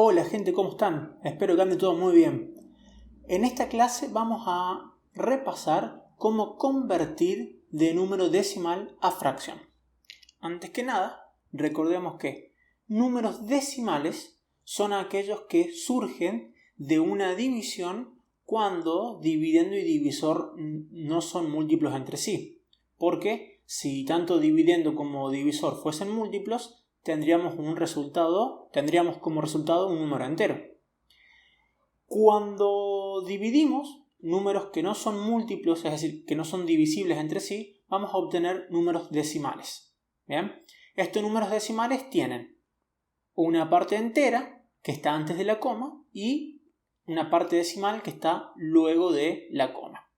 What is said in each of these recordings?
Hola gente, ¿cómo están? Espero que ande todo muy bien. En esta clase vamos a repasar cómo convertir de número decimal a fracción. Antes que nada, recordemos que números decimales son aquellos que surgen de una división cuando dividendo y divisor no son múltiplos entre sí. Porque si tanto dividendo como divisor fuesen múltiplos, tendríamos como resultado un número entero. Cuando dividimos números que no son múltiplos, es decir, que no son divisibles entre sí, vamos a obtener números decimales. ¿Bien? Estos números decimales tienen una parte entera que está antes de la coma y una parte decimal que está luego de la coma.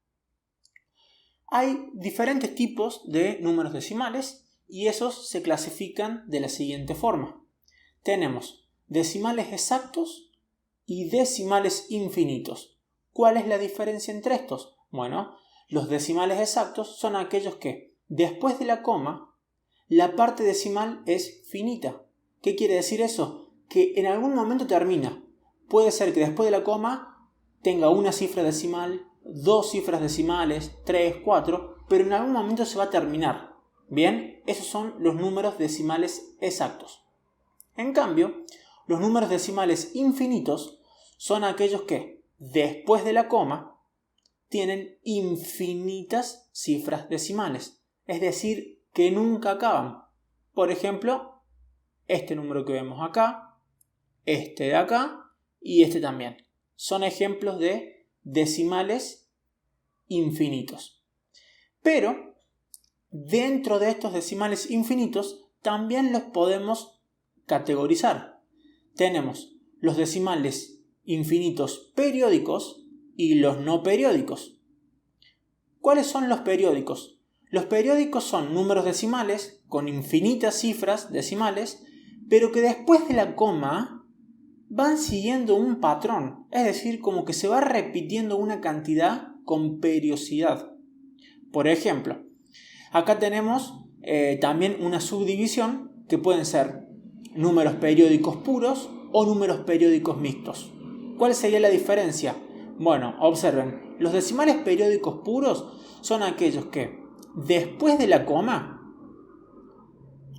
Hay diferentes tipos de números decimales y esos se clasifican de la siguiente forma. Tenemos decimales exactos y decimales infinitos. ¿Cuál es la diferencia entre estos? Bueno, los decimales exactos son aquellos que, después de la coma, la parte decimal es finita. ¿Qué quiere decir eso? Que en algún momento termina. Puede ser que después de la coma tenga una cifra decimal, 2 cifras decimales, 3, 4, pero en algún momento se va a terminar. Bien, esos son los números decimales exactos. En cambio, los números decimales infinitos son aquellos que, después de la coma, tienen infinitas cifras decimales, es decir, que nunca acaban. Por ejemplo, este número que vemos acá, este de acá y este también. Son ejemplos de decimales infinitos. Pero, dentro de estos decimales infinitos, también los podemos categorizar. Tenemos los decimales infinitos periódicos y los no periódicos. ¿Cuáles son los periódicos? Los periódicos son números decimales con infinitas cifras decimales, pero que después de la coma van siguiendo un patrón, es decir, como que se va repitiendo una cantidad con periodicidad. Por ejemplo, acá tenemos también una subdivisión que pueden ser números periódicos puros o números periódicos mixtos. ¿Cuál sería la diferencia? Bueno, observen, los decimales periódicos puros son aquellos que después de la coma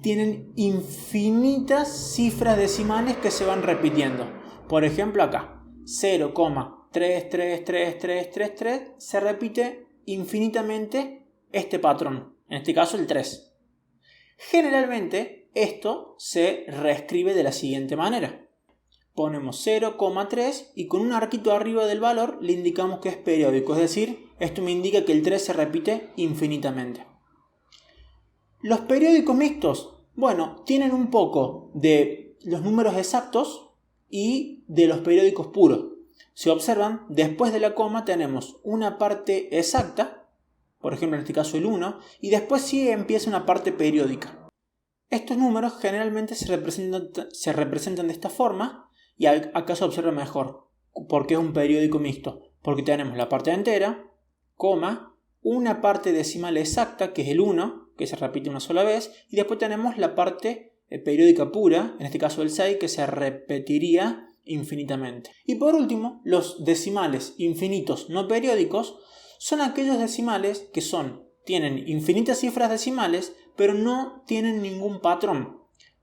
tienen infinitas cifras decimales que se van repitiendo. Por ejemplo acá, 0,3333333 se repite infinitamente este patrón, en este caso el 3. Generalmente esto se reescribe de la siguiente manera. Ponemos 0,3 y con un arquito arriba del valor le indicamos que es periódico, es decir, esto me indica que el 3 se repite infinitamente. Los periódicos mixtos, bueno, tienen un poco de los números exactos y de los periódicos puros. Si observan, después de la coma tenemos una parte exacta, por ejemplo en este caso el 1, y después sí empieza una parte periódica. Estos números generalmente se representan de esta forma y acá se observa mejor. ¿Por qué es un periódico mixto? Porque tenemos la parte entera, coma, una parte decimal exacta, que es el 1, que se repite una sola vez, y después tenemos la parte periódica pura, en este caso el 6, que se repetiría infinitamente. Y por último, los decimales infinitos no periódicos son aquellos decimales que tienen infinitas cifras decimales, pero no tienen ningún patrón.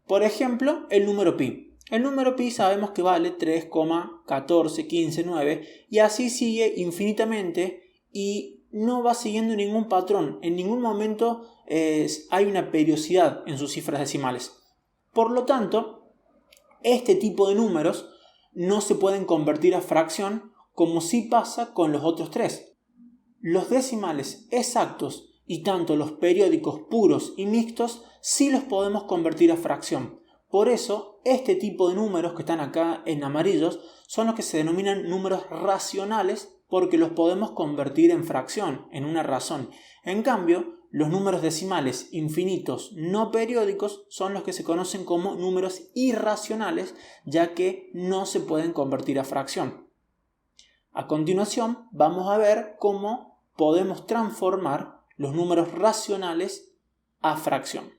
Por ejemplo, el número pi. El número pi sabemos que vale 3,14159 y así sigue infinitamente y no va siguiendo ningún patrón. En ningún momento hay una periodicidad en sus cifras decimales. Por lo tanto, este tipo de números no se pueden convertir a fracción como sí pasa con los otros tres. Los decimales exactos y tanto los periódicos puros y mixtos sí los podemos convertir a fracción. Por eso, este tipo de números que están acá en amarillos son los que se denominan números racionales porque los podemos convertir en fracción, en una razón. En cambio, los números decimales infinitos no periódicos son los que se conocen como números irracionales, ya que no se pueden convertir a fracción. A continuación, vamos a ver cómo podemos transformar los números racionales a fracción.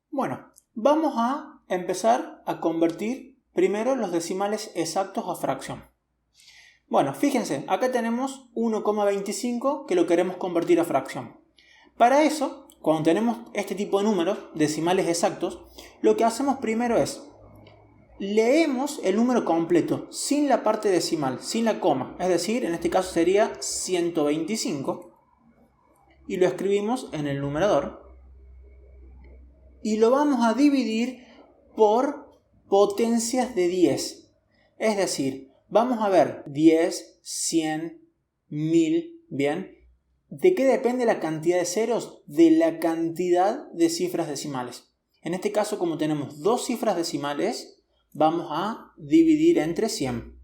Bueno, vamos a empezar a convertir primero los decimales exactos a fracción. Bueno, fíjense, acá tenemos 1,25 que lo queremos convertir a fracción. Para eso, cuando tenemos este tipo de números, decimales exactos, lo que hacemos primero es leemos el número completo, sin la parte decimal, sin la coma. Es decir, en este caso sería 125. Y lo escribimos en el numerador. Y lo vamos a dividir por potencias de 10. Es decir, vamos a ver 10, 100, 1000, ¿bien? ¿De qué depende la cantidad de ceros? De la cantidad de cifras decimales. En este caso, como tenemos dos cifras decimales, vamos a dividir entre 100.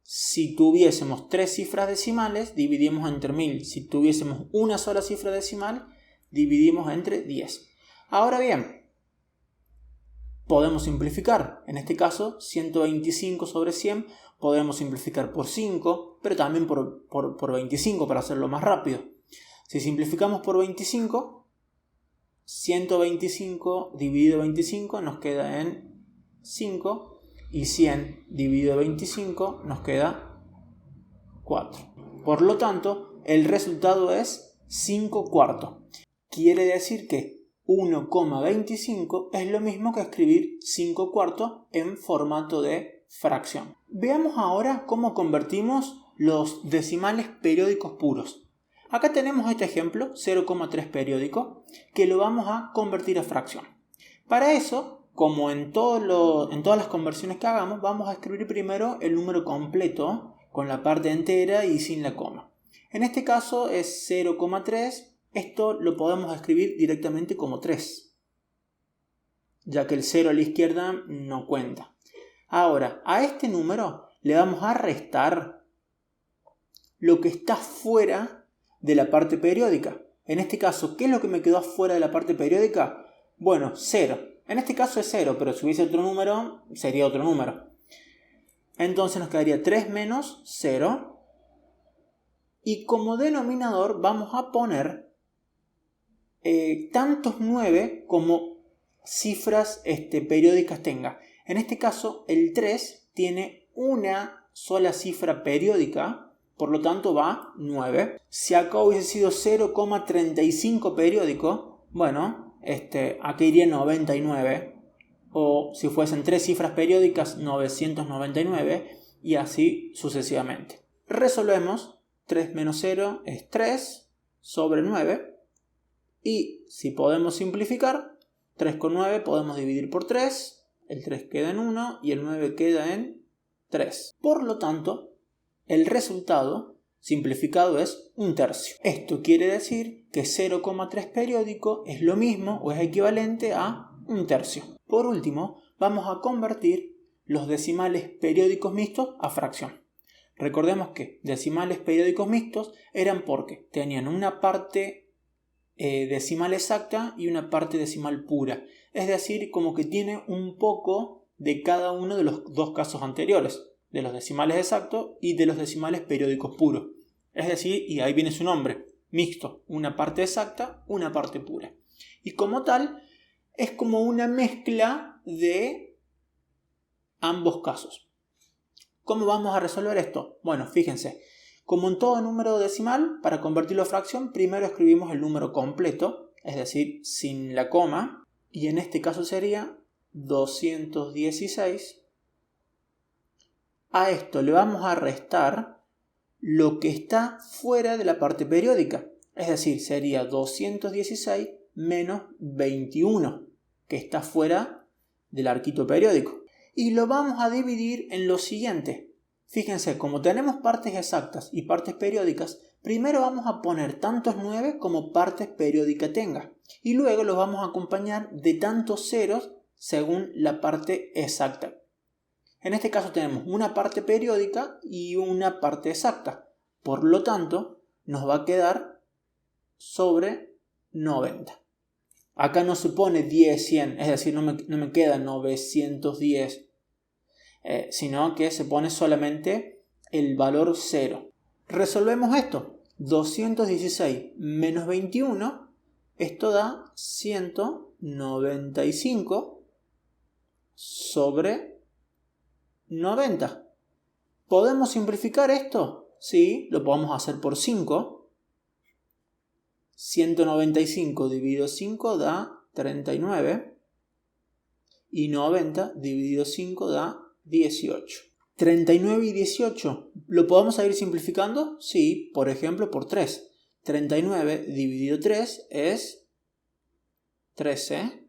Si tuviésemos tres cifras decimales, dividimos entre 1000. Si tuviésemos una sola cifra decimal, dividimos entre 10. Ahora bien, podemos simplificar. En este caso, 125 sobre 100 podemos simplificar por 5, pero también por 25 para hacerlo más rápido. Si simplificamos por 25, 125 dividido 25 nos queda en 5 y 100 dividido 25 nos queda 4. Por lo tanto, el resultado es 5 cuartos. Quiere decir que 1,25 es lo mismo que escribir 5 cuartos en formato de fracción. Veamos ahora cómo convertimos los decimales periódicos puros. Acá tenemos este ejemplo, 0,3 periódico, que lo vamos a convertir a fracción. Para eso, como en todas las conversiones que hagamos, vamos a escribir primero el número completo con la parte entera y sin la coma. En este caso es 0,3. Esto lo podemos escribir directamente como 3, ya que el 0 a la izquierda no cuenta. Ahora, a este número le vamos a restar lo que está fuera de la parte periódica. En este caso, ¿qué es lo que me quedó fuera de la parte periódica? Bueno, 0. En este caso es 0, pero si hubiese otro número, sería otro número. Entonces nos quedaría 3 menos 0. Y como denominador vamos a poner tantos 9 como cifras periódicas tenga. En este caso, el 3 tiene una sola cifra periódica, por lo tanto va 9. Si acá hubiese sido 0,35 periódico, bueno, acá iría 99. O si fuesen 3 cifras periódicas, 999, y así sucesivamente. Resolvemos. 3 menos 0 es 3 sobre 9. Y si podemos simplificar, 3 con 9 podemos dividir por 3. El 3 queda en 1 y el 9 queda en 3. Por lo tanto, el resultado simplificado es 1/3. Esto quiere decir que 0,3 periódico es lo mismo o es equivalente a 1/3. Por último, vamos a convertir los decimales periódicos mixtos a fracción. Recordemos que decimales periódicos mixtos eran porque tenían una parte decimal exacta y una parte decimal pura. Es decir, como que tiene un poco de cada uno de los dos casos anteriores, de los decimales exactos y de los decimales periódicos puros. Es decir, y ahí viene su nombre, mixto, una parte exacta, una parte pura. Y como tal, es como una mezcla de ambos casos. ¿Cómo vamos a resolver esto? Bueno, fíjense. Como en todo número decimal, para convertirlo a fracción, primero escribimos el número completo, es decir, sin la coma, y en este caso sería 216. A esto le vamos a restar lo que está fuera de la parte periódica, es decir, sería 216 menos 21, que está fuera del arquito periódico. Y lo vamos a dividir en lo siguiente. Fíjense, como tenemos partes exactas y partes periódicas, primero vamos a poner tantos 9 como partes periódicas tenga. Y luego los vamos a acompañar de tantos ceros según la parte exacta. En este caso tenemos una parte periódica y una parte exacta. Por lo tanto, nos va a quedar sobre 90. Acá no se pone 10, 100, es decir, no me queda 910. Sino que se pone solamente el valor 0. Resolvemos esto. 216 menos 21, esto da 195 sobre 90. ¿Podemos simplificar esto? Sí, lo podemos hacer por 5. 195 dividido 5 da 39. Y 90 dividido 5 da 18. 39 y 18, ¿lo podemos ir simplificando? Sí, por ejemplo, por 3. 39 dividido 3 es 13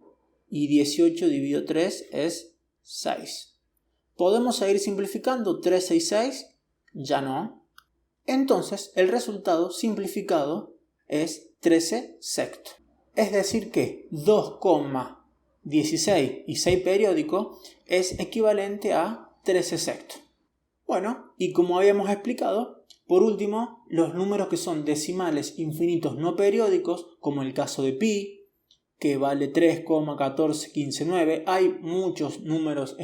y 18 dividido 3 es 6. ¿Podemos seguir simplificando 13 y 6? Ya no. Entonces, el resultado simplificado es 13 sextos. Es decir que 2,16 y 6 periódico es equivalente a 13 sextos. Bueno, y como habíamos explicado, por último, los números que son decimales infinitos no periódicos, como el caso de pi, que vale 3,14159, hay muchos números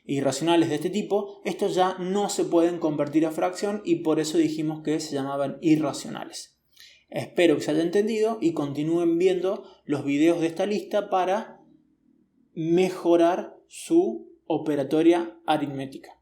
irracionales de este tipo, estos ya no se pueden convertir a fracción y por eso dijimos que se llamaban irracionales. Espero que se haya entendido y continúen viendo los videos de esta lista para mejorar su operatoria aritmética.